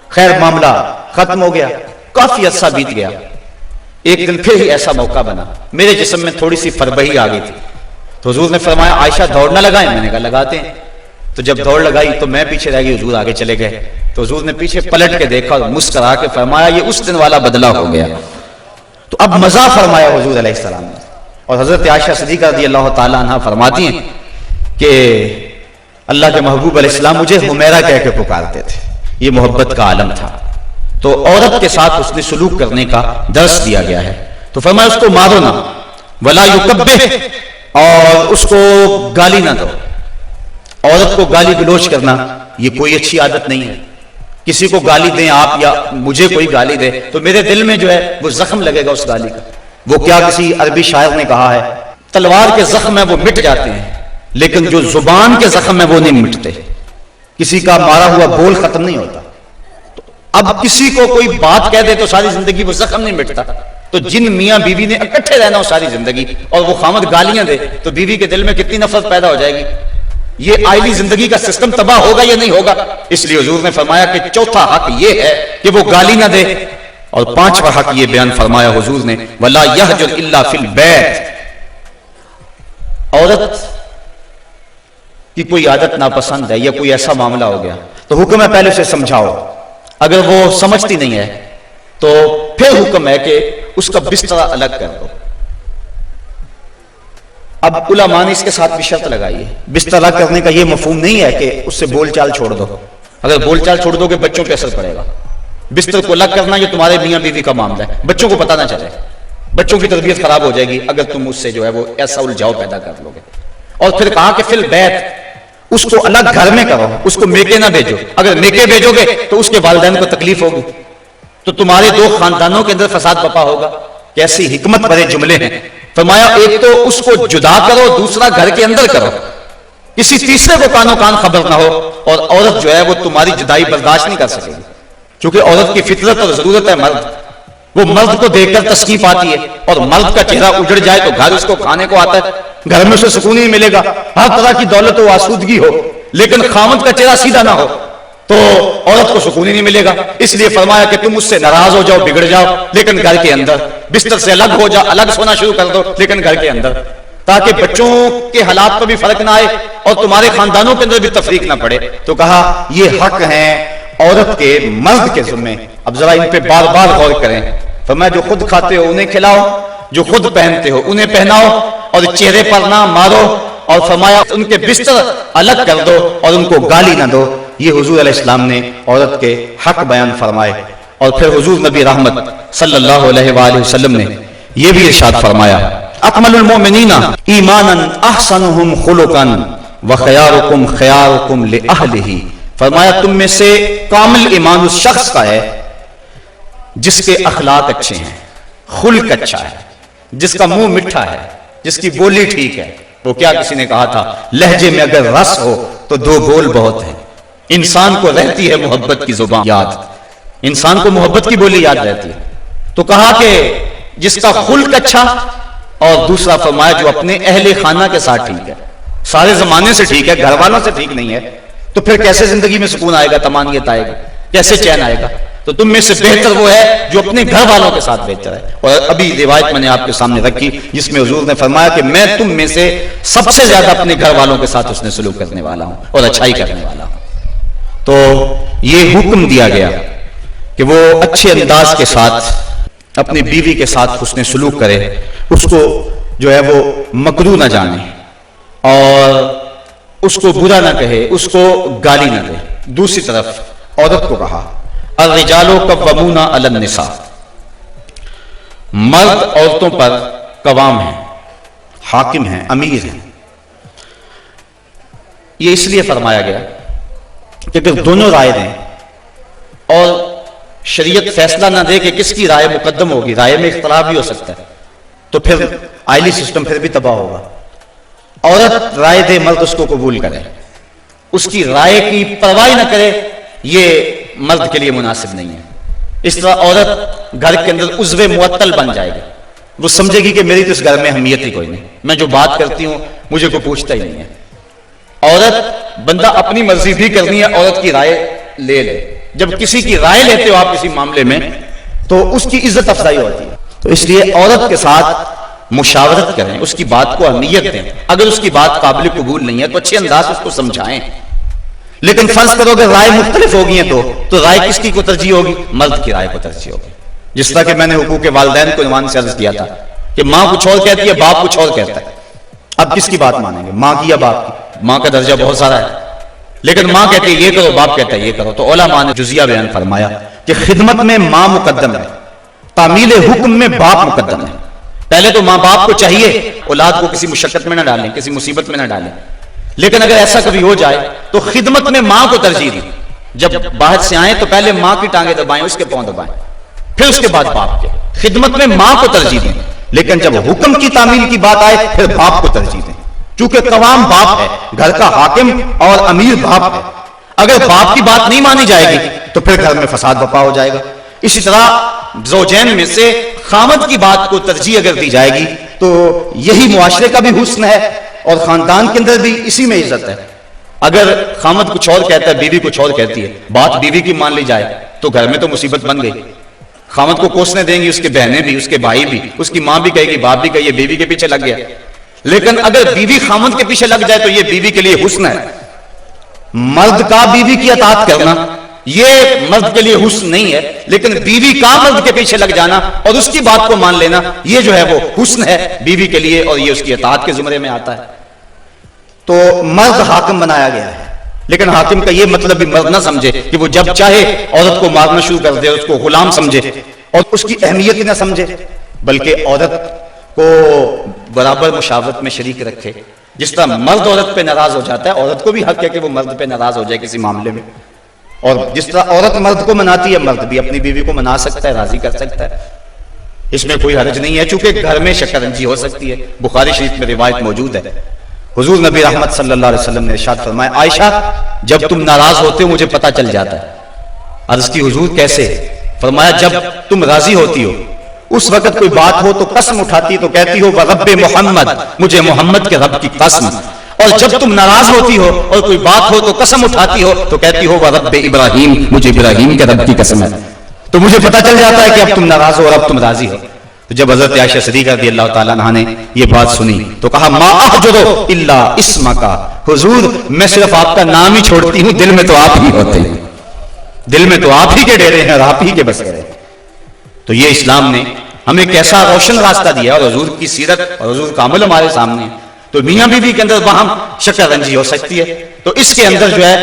خیر معاملہ ختم ہو گیا، کافی عرصہ بیت گیا۔ ایک دن پھر ہی ایسا موقع بنا، میرے جسم میں تھوڑی سی فربہی آ گئی تھی، تو حضور نے فرمایا عائشہ دوڑ نہ لگائیں، میں نے کہا لگاتے ہیں۔ تو جب دوڑ لگائی تو میں پیچھے رہ گئی، حضور آگے چلے گئے، تو حضور نے پیچھے پلٹ کے دیکھا اور مسکرا کے فرمایا یہ اس دن والا بدلہ ہو گیا۔ تو اب مزاح فرمایا حضور علیہ السلام نے، اور حضرت عائشہ صدیقہ رضی اللہ تعالی عنہ فرماتی ہیں کہ اللہ کے محبوب علیہ السلام مجھے حمیرہ کہہ کے پکارتے تھے، یہ محبت کا عالم تھا۔ تو عورت کے ساتھ اس نے سلوک کرنے کا درس دیا گیا ہے، تو فرمایا اس کو مارو نہ، ولا یکبہ، اور اس کو گالی نہ دو۔ عورت کو گالی گلوچ کرنا یہ کوئی اچھی عادت نہیں ہے۔ کسی کو گالی دیں آپ یا مجھے کوئی گالی دے تو میرے دل میں جو ہے وہ زخم لگے گا اس گالی کا۔ وہ کیا کسی عربی شاعر نے کہا ہے، تلوار کے زخم ہیں وہ مٹ جاتے ہیں لیکن جو زبان کے زخم ہیں وہ نہیں مٹتے۔ کسی کا مارا ہوا بول ختم نہیں ہوتا، اب کسی کو کوئی بات کہہ دے تو ساری زندگی وہ زخم نہیں مٹتا۔ تو جن میاں بیوی نے اکٹھے رہنا ہو ساری زندگی اور وہ خامد گالیاں دے تو بیوی کے دل میں کتنی نفرت پیدا ہو جائے گی۔ یہ آئلی زندگی کا سسٹم تباہ ہوگا یا نہیں ہوگا؟ اس لیے حضور نے فرمایا کہ چوتھا حق یہ ہے کہ وہ گالی نہ دے، اور پانچواں حق یہ بیان فرمایا حضور نے وَلَا يَهْجُرْ إِلَّا فِي الْبَيْتِ۔ عورت کی کوئی عادت ناپسند ہے یا کوئی ایسا معاملہ ہو گیا تو حکم ہے پہلے سے سمجھاؤ، اگر وہ سمجھتی نہیں ہے تو پھر حکم ہے کہ اس کا بستر الگ کر دو۔ اب علماء نے اس کے ساتھ بھی شرط لگائی ہے، بستر الگ کرنے کا یہ مفہوم نہیں ہے کہ اس سے بول چال چھوڑ دو، اگر بول چال چھوڑ دو گے بچوں پہ اثر پڑے گا۔ بستر کو الگ کرنا یہ تمہارے میاں بیوی کا معاملہ ہے، بچوں کو پتہ نہ چلے، بچوں کی تربیت خراب ہو جائے گی اگر تم اس سے جو ہے وہ ایسا الجھاؤ پیدا کر لو گے۔ اور پھر کہا کہ فی البیت، اس کو الگ گھر میں کرو، اس کو میکے نہ بھیجو، اگر میکے بھیجو گے تو اس کے والدین کو تکلیف ہوگی، تو تمہارے دو خاندانوں کے اندر فساد بپا ہوگا۔ کیسی حکمت بھرے جملے ہیں۔ فرمایا ایک تو اس کو جدا کرو، دوسرا گھر کے اندر کرو، کسی تیسرے کو کانوں کان خبر نہ ہو، اور عورت جو ہے وہ تمہاری جدائی برداشت نہیں کر سکے گی، کیونکہ عورت کی فطرت اور ضرورت ہے مرد، وہ مرد کو دیکھ کر تسکیف آتی ہے، اور مرد کا چہرہ اجڑ جائے تو گھر اس کو کھانے کو آتا ہے، گھر میں اسے سکون نہیں ملے گا، ہر طرح کی دولت و آسودگی ہو لیکن خامد کا چہرہ سیدھا نہ ہو تو عورت کو سکون ہی نہیں ملے گا۔ اس لیے فرمایا کہ تم اس سے ناراض ہو جاؤ، بگڑ جاؤ، لیکن گھر کے اندر بستر سے الگ ہو جاؤ، الگ سونا شروع کر دو لیکن گھر کے اندر، تاکہ بچوں کے حالات پر بھی فرق نہ آئے اور تمہارے خاندانوں کے اندر بھی تفریق نہ پڑے۔ تو کہا یہ حق ہیں عورت کے مرد کے ذمے۔ اب ذرا ان پہ بار بار غور کریں۔ فرمایا جو خود کھاتے ہو انہیں کھلاؤ، جو خود پہنتے ہو انہیں پہناؤ، اور چہرے پر نہ مارو، اور فرمایا ان کے بستر الگ کر دو اور ان کو گالی نہ دو۔ یہ حضور علیہ السلام نے عورت کے حق بیان فرمائے۔ اور پھر حضور نبی رحمت صلی اللہ علیہ وآلہ وسلم نے یہ بھی ارشاد فرمایا اکمل المؤمنین ایمانا احسنهم خلقا وخیارکم خیارکم لأہلہ۔ فرمایا تم میں سے کامل ایمان اس شخص کا ہے جس کے اخلاق اچھے ہیں، خلق اچھا ہے، جس کا منہ میٹھا ہے، جس کی بولی ٹھیک ہے۔ وہ کیا کسی نے کہا تھا لہجے میں اگر رس ہو تو دو بول بہت ہیں۔ انسان کو رہتی ہے محبت کی زبان یاد، انسان کو محبت کی بولی یاد رہتی ہے۔ تو کہا کہ جس کا خلق اچھا، اور دوسرا فرمایا جو اپنے اہل خانہ کے ساتھ ٹھیک ہے، سارے زمانے سے ٹھیک ہے، گھر والوں سے ٹھیک نہیں ہے، تو پھر کیسے زندگی میں سکون آئے گا، طمانینت آئے گا، کیسے چین آئے گا؟ تو تم میں سے بہتر وہ ہے جو اپنے گھر والوں کے ساتھ بہتر ہے۔ اور ابھی روایت میں نے آپ کے سامنے رکھی جس میں حضور نے فرمایا کہ میں تم میں سے سب سے زیادہ اپنے گھر والوں کے ساتھ حسن سلوک کرنے والا ہوں اور اچھائی کرنے والا ہوں۔ تو یہ حکم دیا گیا کہ وہ اچھے انداز کے ساتھ اپنی بیوی کے ساتھ حسن سلوک کرے، اس کو جو ہے وہ مکروہ نہ جانے، اور اس کو برا نہ کہے، اس کو گالی نہ دے۔ دوسری طرف عورت کو کہا الرجال قوامون علی النساء، مرد عورتوں پر قوام ہیں، حاکم ہیں، امیر ہیں۔ یہ اس لیے فرمایا گیا کہ اگر دونوں رائے دیں اور شریعت فیصلہ نہ دے کہ کس کی رائے مقدم ہوگی، رائے میں اختلاف بھی ہو سکتا ہے، تو پھر آئلی سسٹم پھر بھی تباہ ہوگا۔ عورت رائے دے، مرد اس کو قبول کرے، اس کی رائے کی پرواہ نہ کرے، یہ مرد کے لیے مناسب نہیں ہے۔ اس طرح عورت گھر کے اندر عضو معطل بن جائے گی، وہ سمجھے گی کہ میری تو اس گھر میں اہمیت ہی کوئی نہیں، میں جو بات کرتی ہوں مجھے کوئی پوچھتا ہی نہیں ہے۔ عورت بندہ اپنی مرضی بھی کرنی ہے، عورت کی رائے لے لے۔ جب کسی کی رائے لیتے ہو آپ کسی معاملے میں تو اس کی عزت افزائی ہوتی ہے۔ تو اس لیے عورت کے ساتھ مشاورت کریں، اس کی بات کو اہمیت دیں، اگر اس کی بات قابل قبول نہیں ہے تو اچھے انداز اس کو سمجھائیں۔ لیکن فرض کرو کہ رائے مختلف ہوگی ہیں تو رائے کس کی کو ترجیح ہوگی؟ مرد کی رائے کو ترجیح ہوگی۔ جس طرح کہ میں نے حقوق والدین کو عنوان سے عرض کیا تھا کہ ماں کچھ اور کہتی ہے، باپ کچھ اور کہتا ہے، اب کس کی بات مانیں گے، ماں کی یا باپ کی؟ ماں کا درجہ بہت سارا ہے، لیکن ماں کہتی ہے یہ کرو، باپ کہتا ہے یہ کرو۔ تو علماء نے جزیہ بیان فرمایا کہ خدمت میں ماں مقدم ہے، تعمیل حکم میں باپ مقدم ہے۔ پہلے تو ماں باپ کو چاہیے اولاد کو کسی مشقت میں نہ ڈالیں، کسی مصیبت میں نہ ڈالیں، لیکن اگر ایسا کبھی ہو جائے تو خدمت میں ماں کو ترجیح دیں۔ جب باہر سے آئیں تو پہلے ماں کی ٹانگیں دبائیں، اس کے پاؤں دبائیں، پھر اس کے بعد باپ کے۔ خدمت میں ماں کو ترجیح دیں، لیکن جب حکم کی تعمیل کی بات آئے پھر باپ کو ترجیح دیں، چونکہ قوام باپ ہے، گھر کا حاکم اور امیر باپ ہے۔ اگر باپ کی بات نہیں مانی جائے گی تو پھر گھر میں فساد برپا ہو جائے گا۔ اسی طرح زوجین میں سے خامد کی بات کو ترجیح اگر دی جائے گی تو یہی معاشرے کا بھی حسن ہے اور خاندان کے اندر بھی اسی میں عزت ہے۔ اگر خامد کچھ اور کہتا ہے، بیوی کچھ اور کہتی ہے، بات بیوی کی مان لی جائے تو گھر میں تو مصیبت بن گئی۔ خامد کو کوسنے دیں گی اس کے بہنیں بھی، اس کے بھائی بھی، اس کی ماں بھی کہے گی، باپ بھی کہے، یہ بیوی کے پیچھے لگ گیا۔ لیکن اگر بیوی خامد کے پیچھے لگ جائے تو یہ بیوی کے لیے حسن ہے۔ مرد کا بیوی کی اطاعت کرنا یہ مرد کے لیے حسن نہیں ہے، لیکن بیوی کا مرد کے پیچھے لگ جانا اور اس کی بات کو مان لینا یہ جو ہے وہ حسن ہے بیوی کے لیے، اور یہ اس کی اطاعت کے زمرے میں آتا ہے۔ تو مرد حاکم بنایا گیا ہے، لیکن حاکم کا یہ مطلب بھی مرد نہ سمجھے کہ وہ جب چاہے عورت کو مارنا شروع کر دے، اس کو غلام سمجھے اور اس کی اہمیت ہی نہ سمجھے، بلکہ عورت کو برابر مشاورت میں شریک رکھے۔ جس طرح مرد عورت پہ ناراض ہو جاتا ہے، عورت کو بھی حق ہے کہ وہ مرد پہ ناراض ہو جائے کسی معاملے میں، اور جس طرح عورت مرد کو مناتی ہے، مرد بھی اپنی بیوی کو منا سکتا ہے، راضی کر سکتا ہے، اس میں کوئی حرج نہیں ہے، چونکہ گھر میں شکنجی ہو سکتی ہے۔ بخاری شریف میں روایت موجود ہے، حضور نبی رحمت صلی اللہ علیہ وسلم نے ارشاد فرمایا، عائشہ جب تم ناراض ہوتے ہو مجھے پتہ چل جاتا ہے۔ عرض کی حضور کیسے؟ فرمایا جب تم راضی ہوتی ہو اس وقت کوئی بات ہو تو قسم اٹھاتی تو کہتی ہو رب محمد، مجھے محمد کے رب کی قسم، اور جب تم ناراض ہوتی ہو اور کوئی بات ہو تو قسم اٹھاتی ہو تو کہتی ہو رب ابراہیم، مجھے ابراہیم کے رب کی قسم ہے۔ تو مجھے پتہ چل جاتا ہے کہ اب تم ناراض ہو اور اب تم راضی ہو۔ تو جب حضرت عائشہ صدیقہ رضی اللہ تعالیٰ عنہا نے یہ بات سنی تو کہا ما احجرو الا اسمک، حضور میں صرف آپ کا نام ہی چھوڑتی ہوں، دل میں تو آپ ہی ہوتے ہیں، دل میں تو آپ ہی کے ڈیرے ہیں اور آپ ہی کے بسے ہیں۔ تو یہ اسلام نے ہمیں کیسا روشن راستہ دیا، اور حضور کی سیرت اور حضور کا عمل ہمارے سامنے ہے۔ تو میاں بیوی کے اندر باہم شکر رنجی ہو سکتی ہے، تو اس کے اندر جو ہے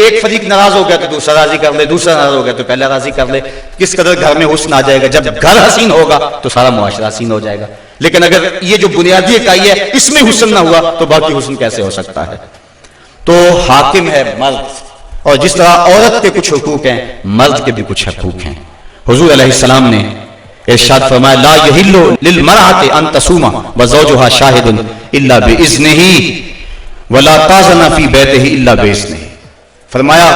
ایک فریق ناراض ہو گیا تو دوسرا راضی کر لے، دوسرا ناراض ہو گیا تو پہلا راضی کر لے۔ کس قدر گھر میں حسن آ جائے گا، جب گھر حسین ہوگا تو سارا معاشرہ حسین ہو جائے گا۔ لیکن اگر یہ جو بنیادی اکائی ہے اس میں حسن نہ ہوا تو باقی حسن کیسے ہو سکتا ہے؟ تو حاکم ہے مرد، اور جس طرح عورت کے کچھ حقوق ہیں مرد کے بھی کچھ حقوق ہیں۔ حضور علیہ السلام نے ارشاد فرمایا لا یحل للمرأة ان تصوم وزوجها شاهد الا باذنه ولا تاذن في بيته الا باذنه۔ فرمایا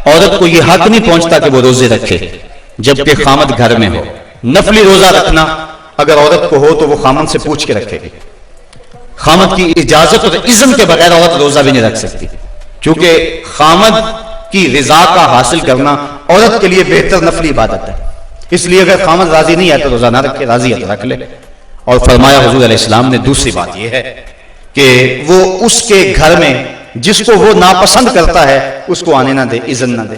عورت کو یہ حق نہیں پہنچتا کہ وہ روزے رکھے جبکہ خامد گھر میں ہو۔ نفلی روزہ رکھنا اگر عورت کو ہو تو وہ خامد سے پوچھ کے رکھے گی، خامد کی اجازت اور اذن کے بغیر عورت روزہ بھی نہیں رکھ سکتی، چونکہ خامد کی رضا کا حاصل کرنا عورت کے لیے بہتر نفلی عبادت ہے۔ اس لیے اگر خامد راضی نہیں ہے تو روزہ نہ رکھے، راضی ہے تو رکھ لے۔ اور فرمایا حضور علیہ السلام نے دوسری بات یہ ہے کہ وہ اس کے گھر میں جس کو وہ ناپسند کرتا ہے اس کو آنے نہ دے، اذن نہ دے۔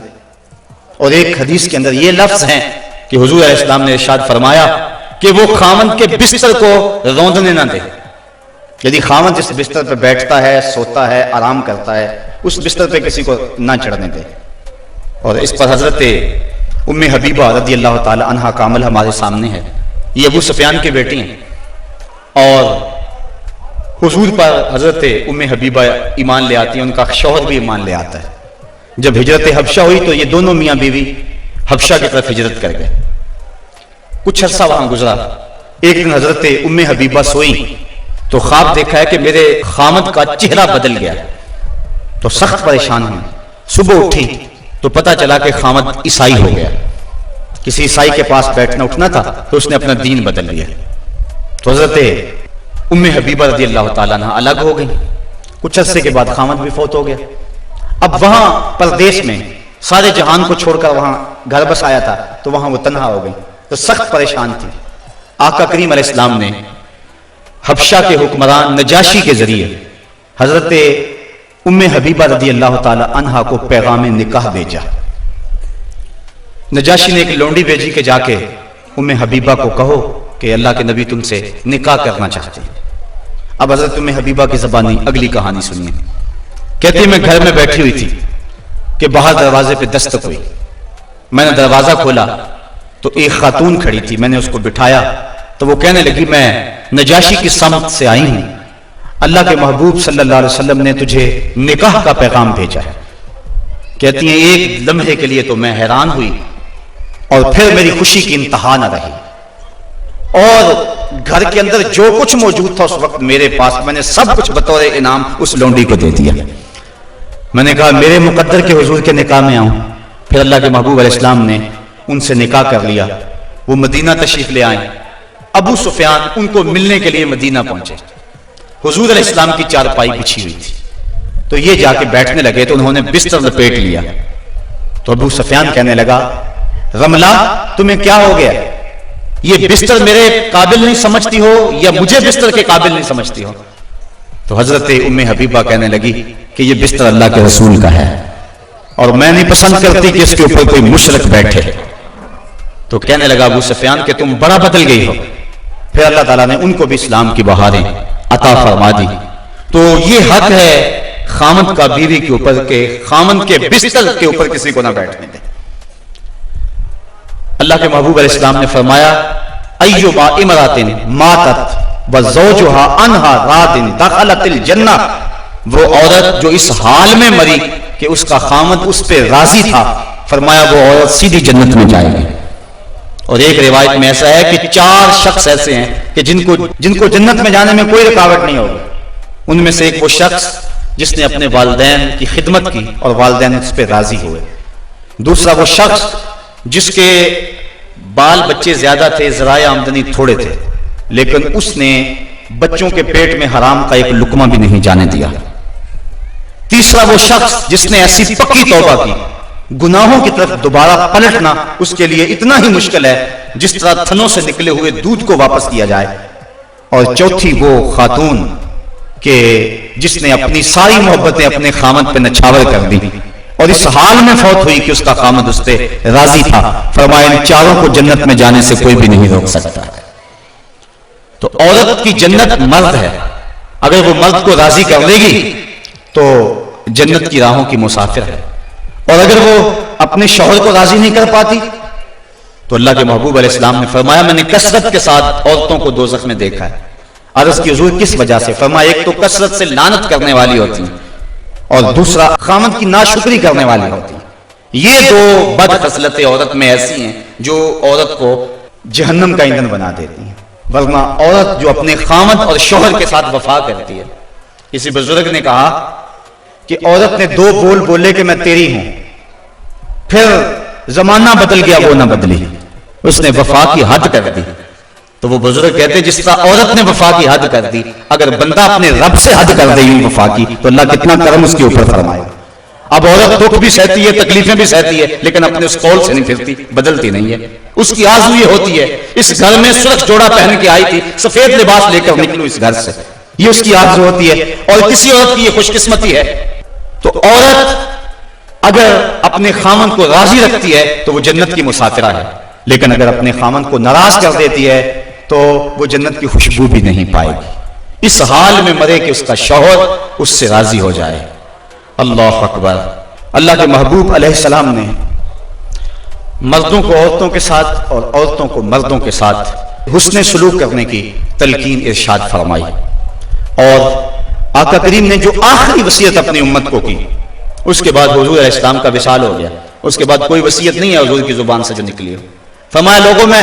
اور ایک حدیث کے اندر یہ لفظ ہیں کہ حضور علیہ السلام نے ارشاد فرمایا کہ وہ خامد کے بستر کو روندنے نہ دے، یدی خاوند جس بستر پہ بیٹھتا ہے، سوتا ہے، آرام کرتا ہے، اس بستر پہ کسی کو نہ چڑھنے دے۔ اور اس پر حضرت ام حبیبہ رضی اللہ تعالی عنہا کا عمل ہمارے سامنے ہے۔ یہ ابو سفیان کی بیٹی ہیں اور حضور پر حضرت ام حبیبہ ایمان لے آتی ہیں، ان کا شوہر بھی ایمان لے آتا ہے۔ جب ہجرت حبشہ ہوئی تو یہ دونوں میاں بیوی حبشہ کی طرف ہجرت کر گئے۔ کچھ عرصہ وہاں گزرا۔ ایک دن حضرت ام حبیبہ سوئی تو خواب دیکھا ہے کہ میرے خامد کا چہرہ بدل گیا، تو سخت پریشان ہوئی۔ صبح اٹھی تو پتہ چلا کہ خامد عیسائی ہو گیا، کسی عیسائی کے پاس بیٹھنا اٹھنا تھا تو اس نے اپنا دین بدل لیا۔ تو حضرت ام حبیبہ رضی اللہ تعالیٰ عنہ الگ ہو گئی۔ کچھ عرصے کے بعد خامد بھی فوت ہو گیا۔ اب وہاں پردیش میں سارے جہان کو چھوڑ کر وہاں گھر بس آیا تھا تو وہاں وہ تنہا ہو گئی، تو سخت پریشان تھی۔ آقا کریم علیہ السلام نے حبشہ کے حکمران نجاشی کے ذریعے حضرت ام حبیبہ رضی اللہ تعالی عنہا کو پیغام نکاح بھیجا۔ نجاشی نے ایک لونڈی بھیجی کہ جا کے ام حبیبہ کو کہو کہ اللہ کے نبی تم سے نکاح کرنا چاہتے ہیں۔ اب حضرت ام حبیبہ کی زبانی اگلی کہانی سنیے۔ کہتی میں گھر میں بیٹھی ہوئی تھی کہ باہر دروازے پہ دستک ہوئی۔ میں نے دروازہ کھولا تو ایک خاتون کھڑی تھی، میں نے اس کو بٹھایا تو وہ کہنے لگی میں نجاشی کی سمت سے آئی ہوں، اللہ کے محبوب صلی اللہ علیہ وسلم نے تجھے نکاح کا پیغام بھیجا ہے۔ کہتی ہیں ایک لمحے کے لیے تو میں حیران ہوئی اور پھر میری خوشی کی انتہا نہ رہی، اور گھر کے اندر جو کچھ موجود تھا اس وقت میرے پاس، میں نے سب کچھ بطور انعام اس لونڈی کو دے دیا۔ میں نے کہا میرے مقدر کے حضور کے نکاح میں آؤں۔ پھر اللہ کے محبوب علیہ السلام نے ان سے نکاح کر لیا۔ وہ مدینہ تشریف لے آئیں۔ ابو سفیان ان کو ملنے کے لیے مدینہ پہنچے۔ حضور علیہ السلام کی چارپائی بچھی ہوئی تھی، تو یہ جا کے بیٹھنے لگے تو انہوں نے بستر لپیٹ لیا۔ تو ابو سفیان کہنے لگا رملہ تمہیں کیا ہو گیا؟ یہ بستر میرے قابل نہیں سمجھتی ہو یا مجھے بستر کے قابل نہیں سمجھتی ہو؟ تو حضرت ام حبیبہ کہنے لگی کہ یہ بستر اللہ کے رسول کا ہے اور میں نہیں پسند کرتی کہ اس کے اوپر کوئی مشرک بیٹھے۔ تو کہنے لگا ابو سفیان کہ تم بڑا بدل گئی ہو۔ پھر اللہ تعالیٰ نے ان کو بھی اسلام کی بہاریں عطا فرما دی۔ تو یہ حق ہے خامد کا بیوی کے اوپر کہ خامد کے بستر کے اوپر کسی کو نہ بیٹھنے دے۔ اللہ کے محبوب علیہ السلام نے فرمایا ایما امرات ماتت وزوجها عنها راض دخلت الجنہ، وہ عورت جو اس حال میں مری کہ اس کا خامد اس پہ راضی تھا، فرمایا وہ عورت سیدھی جنت میں جائے گی۔ اور ایک روایت میں ایسا ہے کہ 4 شخص ایسے ہیں کہ جن کو جنت میں جانے میں کوئی رکاوٹ نہیں ہوگی۔ ان میں سے ایک وہ شخص جس نے اپنے والدین کی خدمت کی اور والدین اس پہ راضی ہوئے۔ دوسرا وہ شخص جس کے بال بچے زیادہ تھے، ذرائع آمدنی تھوڑے تھے، لیکن اس نے بچوں کے پیٹ میں حرام کا ایک لقمہ بھی نہیں جانے دیا۔ تیسرا وہ شخص جس نے ایسی پکی توبہ کی، گناہوں کی طرف دوبارہ پلٹنا اس کے لیے اتنا ہی مشکل ہے جس طرح تھنوں سے نکلے ہوئے دودھ کو واپس کیا جائے۔ اور چوتھی وہ خاتون کہ جس نے اپنی ساری محبتیں اپنے خامد پہ نچھاور کر دی اور اس حال میں فوت ہوئی کہ اس کا خامد اس پہ راضی تھا۔ فرمایا ان چاروں کو جنت میں جانے سے کوئی بھی نہیں روک سکتا۔ تو عورت کی جنت مرد ہے، اگر وہ مرد کو راضی کر لے گی تو جنت کی راہوں کی مسافر ہے، اور اگر وہ اپنے شوہر کو راضی نہیں کر پاتی تو اللہ کے محبوب علیہ السلام نے فرمایا میں نے کثرت کے ساتھ عورتوں کو دوزخ میں دیکھا ہے۔ عرض کی حضور کس وجہ سے؟ فرمایا ایک تو کثرت سے لعنت کرنے والی ہوتی ہیں اور دوسرا خامد کی ناشکری کرنے والی ہوتی ہیں۔ یہ دو بد خصلتیں عورت میں ایسی ہیں جو عورت کو جہنم کا ایندھن بنا دیتی ہیں۔ ورنہ عورت جو اپنے خامد اور شوہر کے ساتھ وفا کرتی ہے، کسی بزرگ نے کہا کہ عورت نے 2 بول بولے کہ میں تیری ہوں، پھر زمانہ بدل گیا وہ نہ بدلی، اس نے وفا کی حد کر دی۔ تو وہ بزرگ کہتے جس طرح عورت نے وفا کی حد کر دی، اگر بندہ اپنے رب سے حد کر دے یوں وفا کی تو اللہ کتنا کرم اس کے اوپر فرمائے۔ اب عورت دکھ بھی سہتی ہے، تکلیفیں بھی سہتی ہے، لیکن اپنے اس قول سے نہیں پھرتی، بدلتی نہیں ہے۔ اس کی آرزو یہ ہوتی ہے اس گھر میں سرخ جوڑا پہن کے آئی تھی، سفید لباس لے کر نکلوں اس گھر سے، یہ اس کی آرزو ہوتی ہے۔ اور کسی عورت کی یہ خوش قسمتی ہے تو عورت اگر اپنے خامن کو راضی رکھتی ہے تو وہ جنت کی مسافرہ ہے، لیکن اگر اپنے خامن کو ناراض کر دیتی ہے تو وہ جنت کی خوشبو بھی نہیں پائے گی۔ اس حال میں مرے کہ اس کا شوہر اس سے راضی ہو جائے۔ اللہ اکبر۔ اللہ کے محبوب علیہ السلام نے مردوں کو عورتوں کے ساتھ اور عورتوں کو مردوں کے ساتھ حسن سلوک کرنے کی تلقین ارشاد فرمائی، اور آقا کریم نے جو آخری وصیت اپنی امت کو کی، اس کے بعد حضور علیہ السلام کا وصال ہو گیا، اس کے بعد کوئی وصیت نہیں ہے حضور کی زبان سے جو نکلی ہو۔ فرمایا لوگوں میں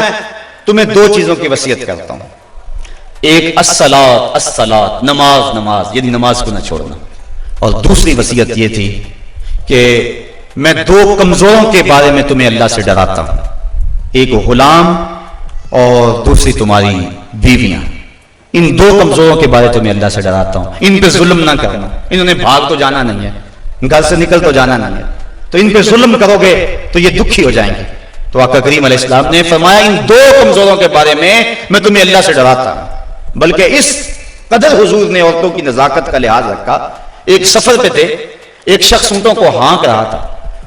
تمہیں دو چیزوں کی وصیت کرتا ہوں، ایک الصلاۃ الصلاۃ، نماز نماز، یعنی نماز کو نہ چھوڑنا، اور دوسری وصیت یہ تھی کہ میں دو کمزوروں کے بارے میں تمہیں اللہ سے ڈراتا ہوں، ایک غلام اور دوسری تمہاری بیویاں، ان دو کمزوروں کے بارے تمہیں اللہ سے ڈراتا ہوں، ان پہ ظلم نہ کرنا، انہوں نے بھاگ تو جانا نہیں ہے، گھر سے نکل تو جانا نہیں ہے، تو ان پہ ظلم کرو گے تو یہ دکھی ہو جائیں گے۔ تو آقا کریم علیہ السلام نے فرمایا ان دو کمزوروں کے بارے میں تمہیں اللہ سے ڈراتا ہوں۔ بلکہ اس قدر حضور نے عورتوں کی نزاکت کا لحاظ رکھا، ایک سفر پہ تھے، ایک شخص اونٹوں کو ہانک رہا تھا،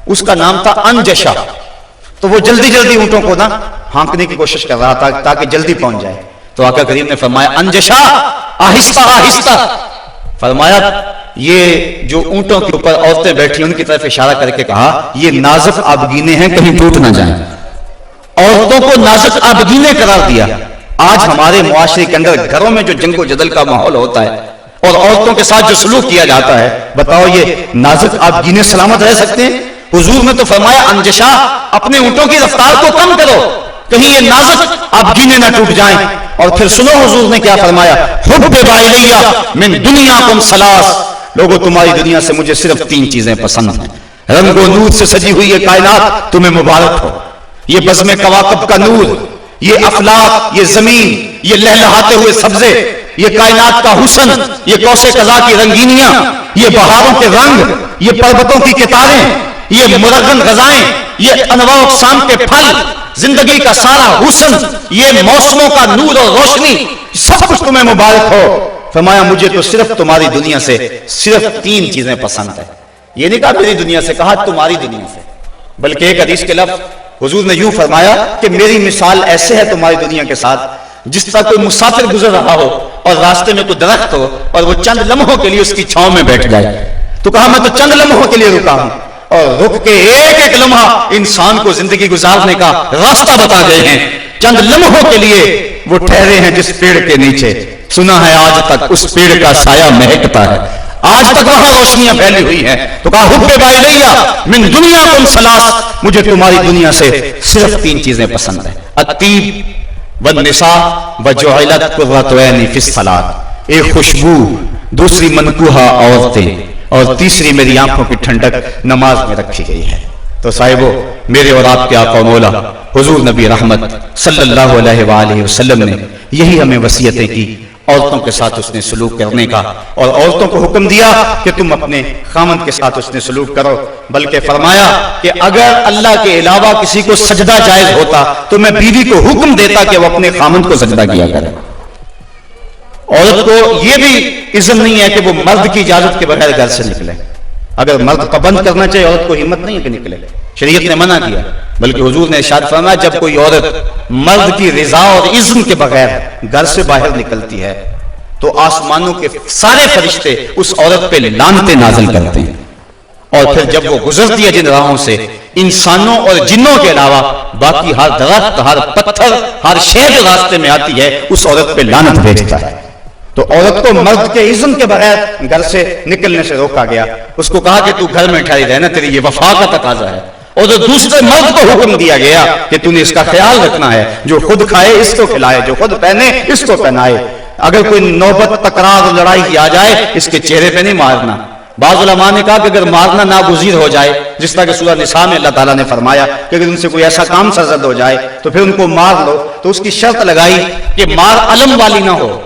اس کا نام تھا انجشا، تو وہ جلدی جلدی اونٹوں کو ہانکنے کی کوشش کر رہا تھا تاکہ جلدی پہنچ جائے۔ تو آقا کریم نے فرمایا انجشا آہستہ آہستہ، فرمایا یہ جو اونٹوں کے اوپر عورتیں بیٹھی ان کی طرف اشارہ کر کے کہا یہ نازک آبگینے ہیں، کہیں ٹوٹ نہ جائیں۔ عورتوں کو نازک آبگینے قرار دیا۔ آج ہمارے معاشرے کے اندر گھروں میں جو جنگ و جدل کا ماحول ہوتا ہے اور عورتوں کے ساتھ جو سلوک کیا جاتا ہے، بتاؤ یہ نازک آبگینے سلامت رہ سکتے ہیں؟ حضور نے تو فرمایا انجشا اپنے اونٹوں کی رفتار کو کم کرو، کہیں یہ نازک آبگینے نہ ٹوٹ جائیں۔ اور پھر سنو حضور نے کیا فرمایا، حبب الیہ من دنیاکم ثلاث، لوگوں تمہاری دنیا سے مجھے صرف تین چیزیں پسند ہیں، رنگ و نور سے سجی ہوئی یہ کائنات تمہیں مبارک ہو، یہ بزم کواکب کا نور، یہ افلاک، یہ زمین، یہ لہلہاتے ہوئے سبزے، یہ کائنات کا حسن، یہ کوس قضا کی رنگینیاں، یہ بہاروں کے رنگ، یہ پربتوں کی کتاریں، یہ مرغن غذائیں، یہ انواع اقسام کے پھل، زندگی کا سارا حسن، یہ موسموں کا نور اور روشنی، سب کچھ تمہیں مبارک ہو۔ فرمایا مجھے تو صرف تمہاری دنیا سے صرف تین چیزیں پسند ہیں۔ یہ نہیں کہا میری دنیا سے، کہا تمہاری دنیا سے، بلکہ ایک حدیث کے لفظ حضور نے یوں فرمایا کہ میری مثال ایسے ہے تمہاری دنیا کے ساتھ جس طرح کوئی مسافر گزر رہا ہو اور راستے میں کوئی درخت ہو اور وہ چند لمحوں کے لیے اس کی چھاؤں میں بیٹھ جائے، تو کہا میں تو چند لمحوں کے لیے رکا ہوں، اور رک کے ایک ایک لمحہ انسان کو زندگی گزارنے کا راستہ بتا گئے ہیں، چند لمحوں کے لیے وہ ٹھہرے ہیں جس پیڑ کے نیچے، سنا ہے آج تک اس پیڑ کا سایہ مہکتا ہے، آج تک وہاں روشنیاں پھیلی ہوئی ہیں۔ تو کہا حبب الیہ من دنیاکم ثلاث، مجھے تمہاری دنیا سے صرف تین چیزیں پسند ہیں، الطیب والنساء وجعلت قرۃ عینی فی الصلاۃ، ایک خوشبو، دوسری منکوحہ عورتیں، اور تیسری میری آنکھوں کی ٹھنڈک نماز میں رکھی گئی ہے۔ تو صاحبو، میرے اور آپ کے آقا مولا حضور نبی رحمت صلی اللہ علیہ وآلہ وسلم نے یہی ہمیں وصیتیں کی عورتوں کے ساتھ اس نے سلوک کرنے کا، اور عورتوں کو حکم دیا کہ تم اپنے خامند کے ساتھ اس نے سلوک کرو، بلکہ فرمایا کہ اگر اللہ کے علاوہ کسی کو سجدہ جائز ہوتا تو میں بیوی کو حکم دیتا کہ وہ اپنے خامند کو سجدہ کیا کرے۔ عورت کو یہ بھی اذن نہیں ہے کہ وہ مرد کی اجازت کے بغیر گھر سے نکلے، اگر مرد پابند کرنا چاہے عورت کو ہمت نہیں ہے کہ نکلے، شریعت نے منع کیا، بلکہ حضور نے ارشاد فرمایا جب کوئی عورت مرد کی رضا اور اذن کے بغیر گھر سے باہر نکلتی ہے تو آسمانوں کے سارے فرشتے اس عورت پہ لعنتیں نازل کرتے ہیں، اور پھر جب وہ گزرتی ہے جن راہوں سے انسانوں اور جنوں کے علاوہ باقی ہر درخت، ہر پتھر، ہر شے جو راستے میں آتی ہے اس عورت پہ لعنت بھیجتا ہے۔ تو عورت کو مرد کے اذن کے بغیر گھر سے نکلنے سے روکا گیا، اس کو کہا کہ تو گھر میں ٹھہری رہنا، تیری یہ وفا کا تقاضا ہے، اور جو دوسرے مرد کو حکم دیا گیا کہ تو نے اس کا خیال رکھنا ہے، جو خود کھائے اس کو کھلائے، جو خود پہنے اس کو پہنائے، اگر کوئی نوبت تکرار لڑائی کی آ جائے اس کے چہرے پہ نہیں مارنا۔ بعض علماء نے کہا کہ اگر مارنا ناگزیر ہو جائے، جس طرح کہ سورہ نساء میں اللہ تعالیٰ نے فرمایا کہ اگر ان سے کوئی ایسا کام سرزد ہو جائے تو پھر ان کو مار لو، تو اس کی شرط لگائی کہ مار علم والی نہ ہو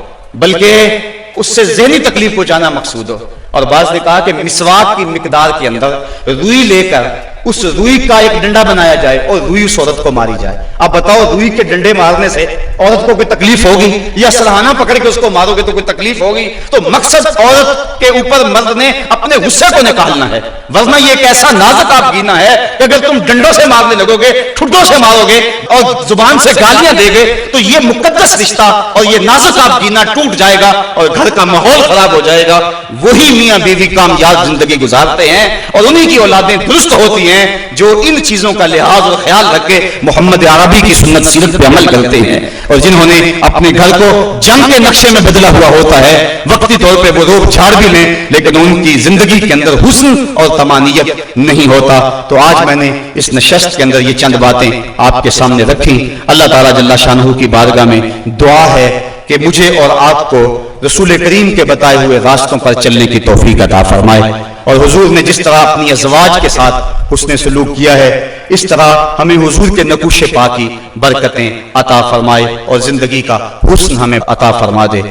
بلکہ اس سے ذہنی تکلیف پہنچانا مقصود ہو۔ اور بعض نے کہا کہ مسواک کی مقدار کے اندر روئی لے کر اس روئی کا ایک ڈنڈا بنایا جائے اور روئی اس عورت کو ماری جائے. اب بتاؤ روئی کے ڈنڈے مارنے سے عورت کو کوئی تکلیف ہوگی یا سلحانہ پکڑ کے اس کو مارو گے تو کوئی تکلیف ہوگی؟ تو مقصد عورت کے اوپر مرد نے اپنے غصے کو نکالنا ہے، ورنہ یہ ایک ایسا نازک آبگینہ ہے کہ اگر تم ڈنڈوں سے مارنے لگو گے، ٹھڈوں سے مارو گے اور زبان سے گالیاں دے گے تو یہ مقدس رشتہ اور یہ نازک آبگینہ ٹوٹ جائے گا اور گھر کا ماحول خراب ہو جائے گا. وہی میاں بیوی کامیاب زندگی گزارتے ہیں اور انہی کی اولادیں درست ہوتی ہیں جو ان چیزوں کا لحاظ اور خیال رکھ کے محمد عربی کی سنت سیرت پہ عمل کرتے ہیں اور جنہوں نے اپنے گھر کو جنگ کے نقشے میں بدلا ہوا ہوتا ہے. وقتی طور پہ وہ روب جھاڑ بھی لیں لیکن ان کی زندگی کے اندر حسن اور طمانیت نہیں ہوتا. تو آج میں نے اس نشست کے اندر یہ چند باتیں آپ کے سامنے رکھی. اللہ تعالیٰ جل شانہ کی بارگاہ میں دعا ہے کہ مجھے اور آپ کو رسول کریم کے بتائے ہوئے راستوں پر چلنے کی توفیق عطا فرمائے اور حضور نے جس طرح اپنی ازواج کے ساتھ حسن سلوک کیا ہے اس طرح ہمیں حضور کے نقوش پاک کی برکتیں عطا فرمائے اور زندگی کا حسن ہمیں عطا فرما دے.